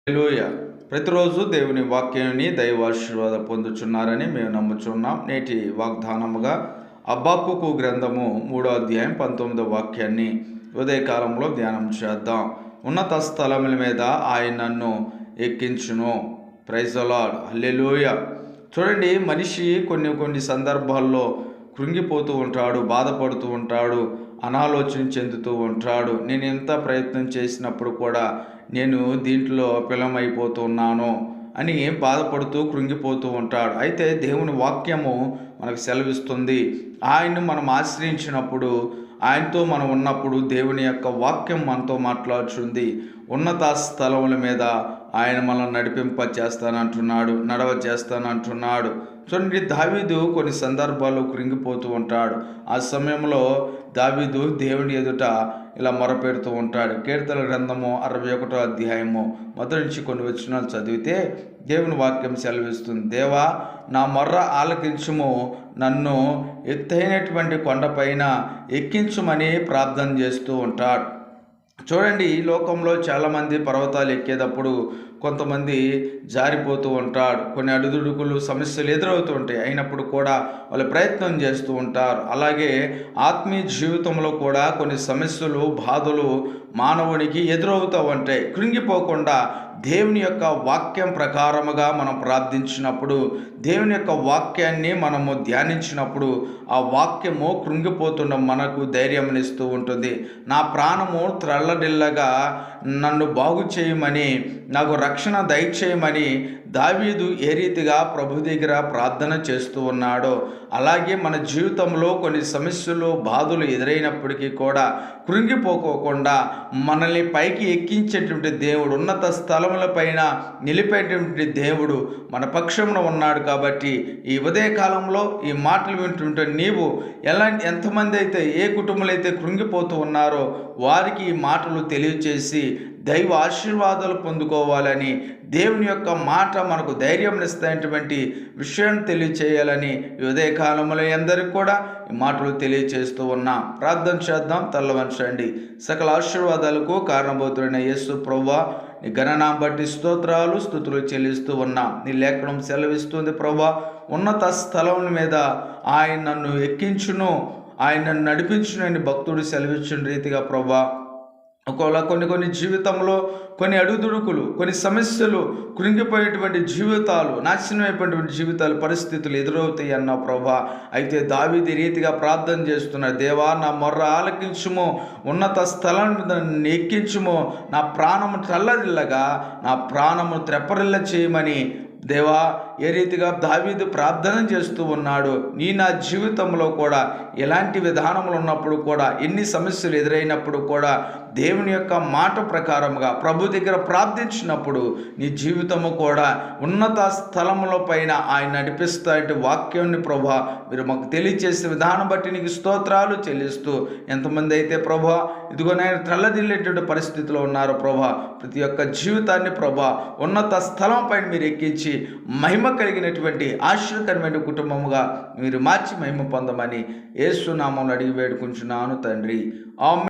హల్లెలూయా. ప్రతిరోజు దేవుని వాక్యాన్ని దైవాశీర్వాదం పొందుచున్నారని మేము నమ్ముచున్నాం. నేటి వాగ్దానముగా హబక్కూకు గ్రంథము 3వ అధ్యాయం 19వ వాక్యాన్ని ఉదయకాలంలో ధ్యానం చేద్దాం. ఉన్నత స్థలముల మీద ఆయన నన్ను ఎక్కించును. Praise the lord. హల్లెలూయా. చూడండి, మనిషి కొన్ని సందర్భాల్లో కృంగిపోతూ ఉంటాడు, బాధపడుతూ ఉంటాడు, అనాలోచన చెందుతూ ఉంటాడు. నేను ఎంత ప్రయత్నం చేసినప్పుడు కూడా నేను దీంట్లో విఫలమైపోతున్నాను అని బాధపడుతూ కృంగిపోతూ ఉంటాడు. అయితే దేవుని వాక్యము మనకు సెలవిస్తుంది, ఆయన్ను మనం ఆశ్రయించినప్పుడు, ఆయనతో మనం ఉన్నప్పుడు దేవుని యొక్క వాక్యం మనతో మాట్లాడుతుంది. ఉన్నత స్థలముల మీద ఆయన మనల్ని నడిపింపచేస్తానంటున్నాడు, నడవ చేస్తానంటున్నాడు. చూడండి, దావీదు కొన్ని సందర్భాల్లో కృంగిపోతూ ఉంటాడు. ఆ సమయంలో దావీదు దేవుని ఎదుట ఇలా మొరపెడుతూ ఉంటాడు. కీర్తన గ్రంథము 61వ అధ్యాయము మొదటి నుంచి కొన్ని వచనాలు చదివితే దేవుని వాక్యం సెలవిస్తుంది, దేవా నా మొర్ర ఆలకించుము, నన్ను ఎత్తైనటువంటి కొండపైన ఎక్కించుమని ప్రార్థన చేస్తూ ఉంటాడు. చూడండి, ఈ లోకంలో చాలామంది పర్వతాలు ఎక్కేటప్పుడు కొంతమంది జారిపోతూ ఉంటాడు. కొన్ని అడుదుడుకులు సమస్యలు ఎదురవుతూ ఉంటాయి. అయినప్పుడు కూడా వాళ్ళు ప్రయత్నం చేస్తూ ఉంటారు. అలాగే ఆత్మీయ జీవితంలో కూడా కొన్ని సమస్యలు, బాధలు మానవునికి ఎదురవుతూ ఉంటాయి. కృంగిపోకుండా దేవుని యొక్క వాక్యం ప్రకారముగా మనం ప్రార్థించినప్పుడు, దేవుని యొక్క వాక్యాన్ని మనము ధ్యానించినప్పుడు ఆ వాక్యము కృంగిపోతున్న మనకు ధైర్యమునిస్తూ ఉంటుంది. నా ప్రాణము త్రల్లడిల్లగా నన్ను బాగు చేయమని, నాకు రక్షణ దయచేయమని దావీదు ఏ రీతిగా ప్రభు దగ్గర ప్రార్థన చేస్తూ ఉన్నాడో, అలాగే మన జీవితంలో కొన్ని సమస్యలు, బాధలు ఎదురైనప్పటికీ కూడా కృంగిపోకోకుండా మనల్ని పైకి ఎక్కించేటువంటి దేవుడు, ఉన్నత స్థలముల పైన నిలిపేటువంటి దేవుడు మన పక్షమున ఉన్నాడు. కాబట్టి ఈ ఉదయకాలంలో ఈ మాటలు వింటుంటే నీవు ఎంతమంది అయితే, ఏ కుటుంబాలు అయితే కృంగిపోతూ ఉన్నారో వారికి ఈ మాటలు తెలియచేసి దైవ ఆశీర్వాదాలు పొందుకోవాలని, దేవుని యొక్క మాట మనకు ధైర్యం ఇస్తాయటువంటి విషయం తెలియచేయాలని ఈ ఉదయకాలంలో అందరికీ కూడా ఈ మాటలు తెలియచేస్తూ ఉన్నాం. ప్రార్థన చేద్దాం. తల్లవంచండి. సకల ఆశీర్వాదాలకు కారణభూతుడైన యేసు ప్రభువా, నీ గణనాం బట్టి స్తోత్రాలు, స్తుతులు చెల్లిస్తూ ఉన్నాం. నీ లేఖనం సెలవిస్తుంది ప్రభువా, ఉన్నత స్థలం మీద ఆయన నన్ను ఎక్కించును, ఆయన నన్ను నడిపించును అని భక్తుడు సెలవిచ్చిన రీతిగా ప్రభువా, ఒకవేళ కొన్ని జీవితంలో కొన్ని అడుగుదుడుకులు, కొన్ని సమస్యలు, కృంగిపోయేటువంటి జీవితాలు, నాశనం అయిపోయినటువంటి జీవితాలు, పరిస్థితులు ఎదురవుతాయి అన్న ప్రభా. అయితే దావీదు రీతిగా ప్రార్థన చేస్తున్నారు, దేవా నా మొర్ర ఆలకించుము, ఉన్నత స్థలం మీద ఎక్కించుము, నా ప్రాణము చల్లదిల్లగా నా ప్రాణము త్రెప్పరిల్ల చేయమని దేవా ఏ రీతిగా దావీదు ప్రార్థన చేస్తూ ఉన్నాడు. నీ నా జీవితంలో కూడా ఎలాంటి విధానములు ఉన్నప్పుడు కూడా, ఎన్ని సమస్యలు ఎదురైనప్పుడు కూడా దేవుని యొక్క మాట ప్రకారముగా ప్రభు దగ్గర ప్రార్థించినప్పుడు నీ జీవితము కూడా ఉన్నత స్థలముల పైన ఆయన నడిపిస్తాయంటే వాక్యాన్ని ప్రభా మీరు మాకు తెలియచేసే విధానం బట్టి నీకు స్తోత్రాలు చెల్లిస్తూ, ఎంతమంది అయితే ప్రభా ఇదిగో నేను తెల్లదిల్లేటువంటి పరిస్థితిలో ఉన్నారు ప్రభా, ప్రతి ఒక్క జీవితాన్ని ప్రభా ఉన్నత స్థలం పైన మీరు ఎక్కించి మహిమ కలిగినటువంటి ఆశ్చర్యకరమైన కుటుంబముగా మీరు మార్చి మహిమ పొందమని యేసు నామములో అడిగి వేడుకుంటున్నాను తండ్రి. ఆమేన్.